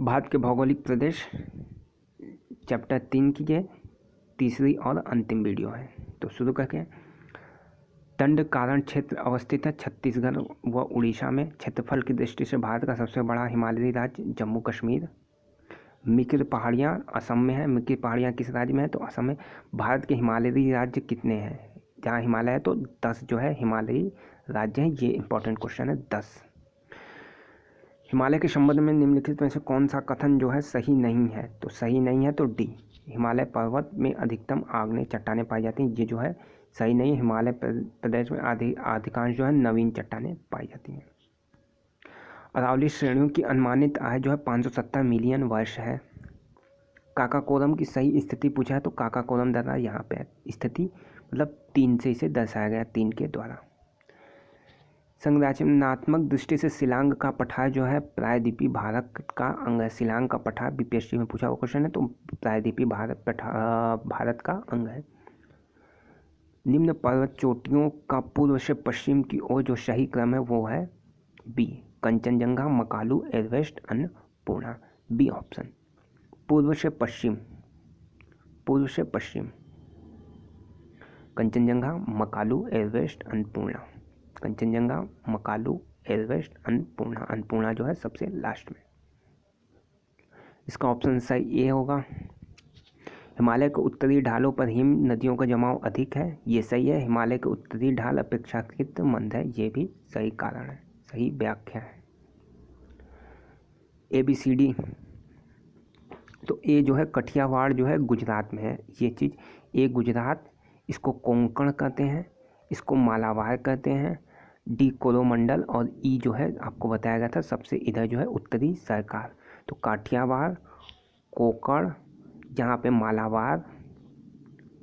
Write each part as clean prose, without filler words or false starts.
भारत के भौगोलिक प्रदेश चैप्टर 3 की ये तीसरी और अंतिम वीडियो है। तो शुरू करके दंड कारण क्षेत्र अवस्थित है छत्तीसगढ़ व उड़ीसा में। क्षेत्रफल की दृष्टि से भारत का सबसे बड़ा हिमालयी राज्य जम्मू कश्मीर। मिकिर पहाड़ियाँ असम में है। मिकिर पहाड़ियाँ किस राज्य में है? तो असम में। भारत के हिमालयी राज्य कितने हैं? जहाँ हिमालय है तो 10 जो है हिमालयी राज्य हैं। ये इंपॉर्टेंट क्वेश्चन है 10। हिमालय के संबंध में निम्नलिखित में से कौन सा कथन जो है सही नहीं है? तो सही नहीं है तो डी, हिमालय पर्वत में अधिकतम आग्नेय चट्टानें पाई जाती हैं। ये जो है सही नहीं है। हिमालय प्रदेश में अधिकांश जो है नवीन चट्टानें पाई जाती हैं। अरावली श्रेणियों की अनुमानित आयु जो है 570 मिलियन वर्ष है। काकाकोरम की सही स्थिति पूछा है तो काकाकोरम द्वारा यहाँ पे स्थिति मतलब 3 से इसे दर्शाया गया, 3 के द्वारा। संरचनात्मक दृष्टि से शिलांग का पठार जो है प्रायद्वीपीय भारत का अंग है। शिलांग का पठार बीपीएससी में पूछा हुआ क्वेश्चन है तो प्रायद्वीपीय भारत का अंग है। निम्न पर्वत चोटियों का पूर्व से पश्चिम की ओर जो सही क्रम है वो है B, Kanchenjunga, Makalu, Everest, Annapurna. B option. पूर्व से पश्चिम, पूर्व से पश्चिम, कंचनजंगा, मकालू, एवरेस्ट, अन्नपूर्णा। कंचनजंगा, मकालू, एवरेस्ट, अन्नपूर्णा। अन्नपूर्णा जो है सबसे लास्ट में। इसका ऑप्शन सही ए होगा। हिमालय के उत्तरी ढालों पर हिम नदियों का जमाव अधिक है। ये सही है। हिमालय के उत्तरी ढाल अपेक्षाकृत मंद है। ये भी सही कारण है, सही व्याख्या है। ABCD। तो ए जो है कठियावाड़ जो है गुजरात में है। ये चीज़ ए गुजरात, इसको कोंकण कहते हैं, इसको मालाबार कहते हैं। डी कोरोमंडल और ई जो है आपको बताया गया था सबसे इधर जो है उत्तरी सरकार। तो काठियावाड़, कोंकण, यहाँ पे मालाबार,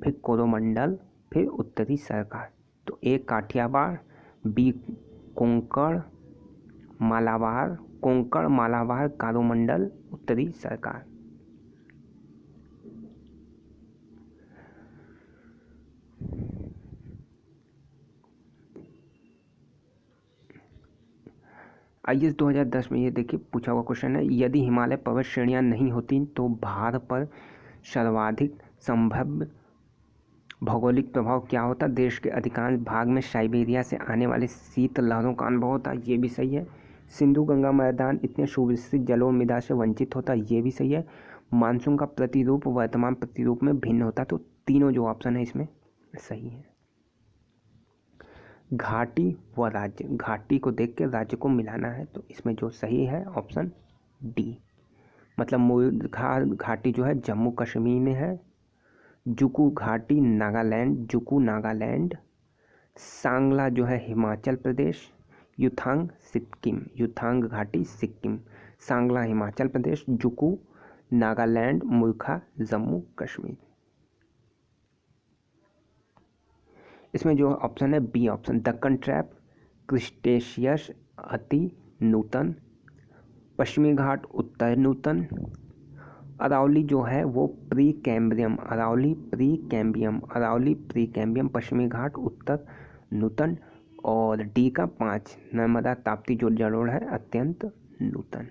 फिर कोरोमंडल, फिर उत्तरी सरकार। तो ए काठियावाड़, बी कोंकण, मालाबार, कोंकण, मालाबार, कोरोमंडल, उत्तरी सरकार। IAS 2010 में ये देखिए पूछा हुआ क्वेश्चन है, यदि हिमालय पर्वत श्रेणियां नहीं होती तो भारत पर सर्वाधिक संभव भौगोलिक प्रभाव क्या होता? देश के अधिकांश भाग में साइबेरिया से आने वाले शीत लहरों का अनुभव होता। ये भी सही है। सिंधु गंगा मैदान इतने सुविस्तृत जलों मृदा से वंचित होता। ये भी सही है। मानसून का प्रतिरूप वर्तमान प्रतिरूप में भिन्न होता। तो तीनों जो ऑप्शन है इसमें सही है। घाटी व राज्य, घाटी को देख के राज्य को मिलाना है तो इसमें जो सही है ऑप्शन डी, मतलब मूलघाट घाटी जो है जम्मू कश्मीर में है। जुकू घाटी नागालैंड, जुकू नागालैंड। सांगला जो है हिमाचल प्रदेश। युथांग सिक्किम, युथांग घाटी सिक्किम। सांगला हिमाचल प्रदेश, जुकू नागालैंड, मूर्खा जम्मू कश्मीर। इसमें जो ऑप्शन है B option, Deccan trap, cretaceous अति नूतन, पश्चिमी घाट उत्तर नूतन, अरावली जो है वो Precambrian, Aravalli Precambrian, Aravalli Precambrian, पश्चिमी घाट उत्तर नूतन। और डी का 5 नर्मदा ताप्ती जो जलोढ़ है अत्यंत नूतन।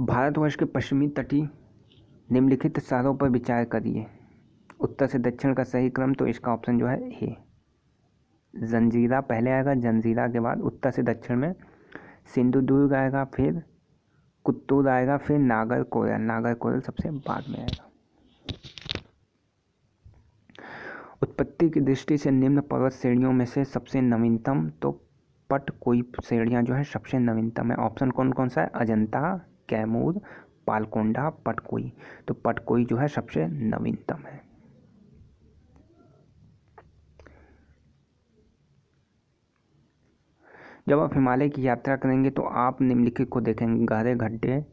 भारतवर्ष के पश्चिमी तटीय निम्नलिखित शहरों पर विचार करिए। उत्तर से दक्षिण का सही क्रम तो इसका ऑप्शन जो है ए, जंजीरा पहले आएगा, जंजीरा के बाद उत्तर से दक्षिण में सिंधुदुर्ग आएगा, फिर कुत्तूर आएगा, फिर नागरकोइल, नागरकोइल सबसे बाद में आएगा। उत्पत्ति की दृष्टि से निम्न पर्वत श्रेणियों में से सबसे नवीनतम तो पटकोई श्रेणियां जो है सबसे नवीनतम है। ऑप्शन कौन कौन सा है? अजंता, कैमूर, पालकोंडा, पटकोई। तो पटकोई जो है सबसे नवीनतम है। जब आप हिमालय की यात्रा करेंगे तो आप निम्नलिखित को देखेंगे, गहरे गड्ढे,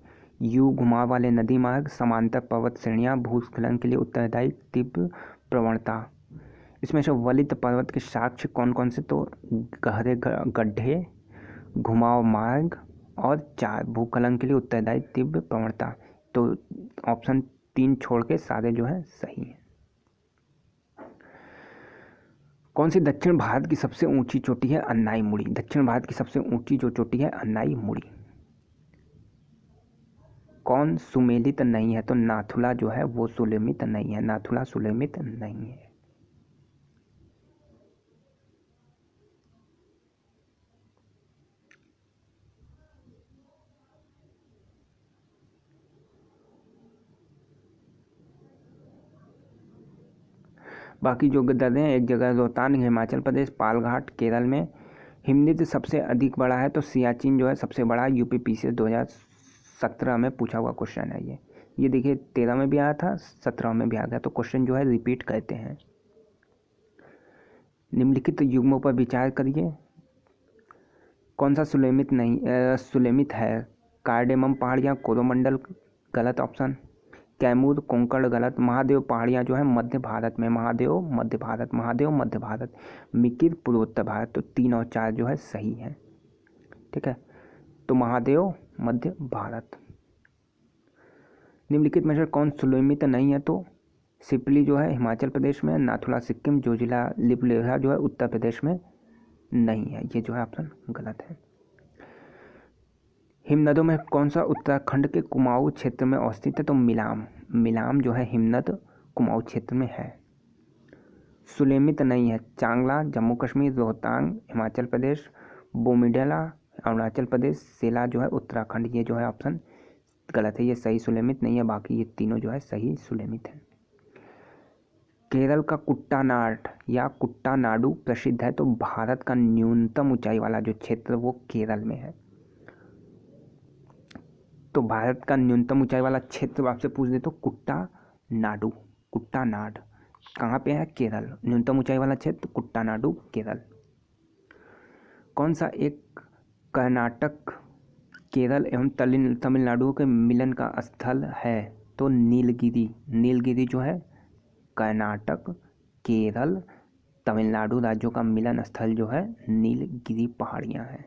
यू घुमाव वाले नदी मार्ग, समांतर पर्वत श्रेणियां, भूस्खलन के लिए उत्तरदायी तीव्र प्रवणता। इसमें से वलित पर्वत के साक्ष्य कौन कौन से? तो गहरे गड्ढे, घुमाव मार्ग और 4 भूस्खलन के लिए उत्तरदायी तीव्र प्रवणता। तो ऑप्शन 3 छोड़ के सारे जो है सही है। कौन सी दक्षिण भारत की सबसे ऊंची चोटी है? अन्नाई मुड़ी। दक्षिण भारत की सबसे ऊंची जो चोटी है अन्नाई मुड़ी। कौन सुमेलित नहीं है? तो नाथुला जो है वो सुलेमित नहीं है, नाथुला सुलेमित नहीं है। बाकी जो दर्रे हैं, एक जगह रोहतांग हिमाचल प्रदेश, पालघाट केरल में। हिमनद सबसे अधिक बड़ा है तो सियाचिन जो है सबसे बड़ा। यूपी पीसीएस 2017 में पूछा हुआ क्वेश्चन है ये देखिए 13 में भी आया था, 17 में भी आ गया, तो क्वेश्चन जो है रिपीट करते हैं। निम्नलिखित युग्मों पर विचार करिए, कौन सा सुलेमित है? कार्डेमम पहाड़ियाँ, कोरोमंडल गलत ऑप्शन। कैमूर कोंकण गलत। महादेव पहाड़ियाँ जो है मध्य भारत में, महादेव मध्य भारत। मिकिर पूर्वोत्तर भारत। तो 3 और 4 जो है सही है, ठीक है। तो महादेव मध्य भारत। निम्नलिखित में से कौन सुलेमित नहीं है? तो सिपली जो है हिमाचल प्रदेश में, नाथुला सिक्किम, जोजिला लिपलेखा जो है उत्तर प्रदेश में नहीं है। ये जो है ऑप्शन गलत है। हिमनदों में कौन सा उत्तराखंड के कुमाऊं क्षेत्र में अवस्थित है? तो मिलाम जो है हिमनद कुमाऊं क्षेत्र में है। सुलेमित नहीं है, चांगला जम्मू कश्मीर, रोहतांग हिमाचल प्रदेश, बोमीडिला अरुणाचल प्रदेश, सेला जो है उत्तराखंड। ये जो है ऑप्शन गलत है, ये सही सुलेमित नहीं है। बाकी ये तीनों जो है सही सुलेमित है। केरल का कुट्टानाड या कुट्टानाडु प्रसिद्ध है, तो भारत का न्यूनतम ऊंचाई वाला जो क्षेत्र वो केरल में है। तो भारत का न्यूनतम ऊंचाई वाला क्षेत्र आपसे पूछ दे तो कुट्टानाड कहाँ पे है? केरल। न्यूनतम ऊंचाई वाला क्षेत्र कुट्टानाडु केरल। कौन सा एक कर्नाटक, केरल एवं तमिलनाडु के मिलन का स्थल है? तो नीलगिरी जो है कर्नाटक, केरल, तमिलनाडु राज्यों का मिलन स्थल जो है नीलगिरी पहाड़ियाँ हैं।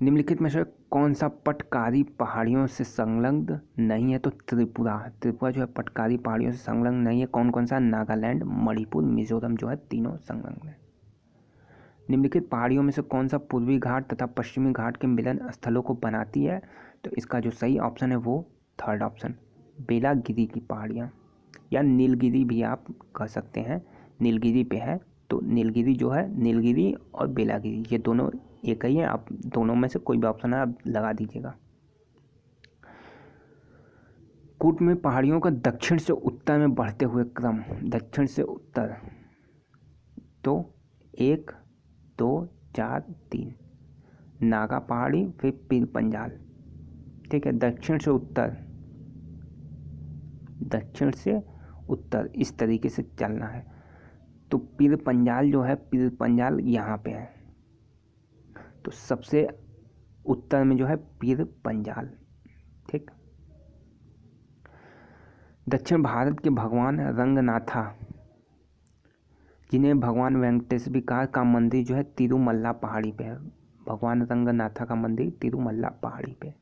निम्नलिखित में से कौन सा पटकारी पहाड़ियों से संलग्न नहीं है? तो त्रिपुरा जो है पटकारी पहाड़ियों से संलग्न नहीं है। कौन सा? नागालैंड, मणिपुर, मिजोरम जो है तीनों संलग्न है। निम्नलिखित पहाड़ियों में से कौन सा पूर्वी घाट तथा पश्चिमी घाट के मिलन स्थलों को बनाती है? तो इसका जो सही ऑप्शन है वो 3rd ऑप्शन, बेलागिरी की पहाड़ियाँ, या नीलगिरी भी आप कह सकते हैं, नीलगिरी पे है। तो नीलगिरी जो है, नीलगिरी और बेलागिरी ये दोनों एक ही है। आप दोनों में से कोई भी ऑप्शन है आप लगा दीजिएगा। कूट में पहाड़ियों का दक्षिण से उत्तर में बढ़ते हुए क्रम, दक्षिण से उत्तर, तो 1 2 4 3 नागा पहाड़ी, फिर पीर पंजाल, ठीक है। दक्षिण से उत्तर इस तरीके से चलना है। तो पीर पंजाल जो है, पीर पंजाल यहाँ पे है, तो सबसे उत्तर में जो है पीर पंजाल, ठीक। दक्षिण भारत के भगवान रंगनाथा, जिन्हें भगवान वेंकटेश्वर का मंदिर जो है तिरुमल्ला पहाड़ी पे है। भगवान रंगनाथा का मंदिर तिरुमल्ला पहाड़ी पे।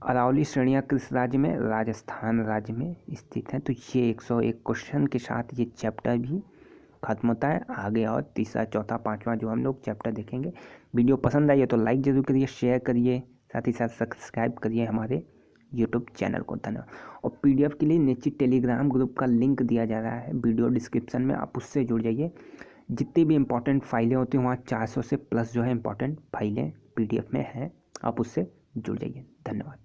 अरावली श्रेणियाँ किस राज्य में? राजस्थान राज्य में स्थित हैं। तो ये 101 क्वेश्चन के साथ ये चैप्टर भी खत्म होता है। आगे और तीसरा, चौथा, पांचवा जो हम लोग चैप्टर देखेंगे। वीडियो पसंद आई है तो लाइक ज़रूर करिए, शेयर करिए, साथ ही साथ सब्सक्राइब करिए हमारे यूट्यूब चैनल को। धन्यवाद। और PDF के लिए नीचे टेलीग्राम ग्रुप का लिंक दिया जा रहा है वीडियो डिस्क्रिप्शन में, आप उससे जुड़ जाइए। जितनी भी इम्पोर्टेंट फाइलें होती हैं वहाँ 400 से प्लस जो है इम्पोर्टेंट फाइलें PDF में हैं, आप उससे जुड़ जाइए। धन्यवाद।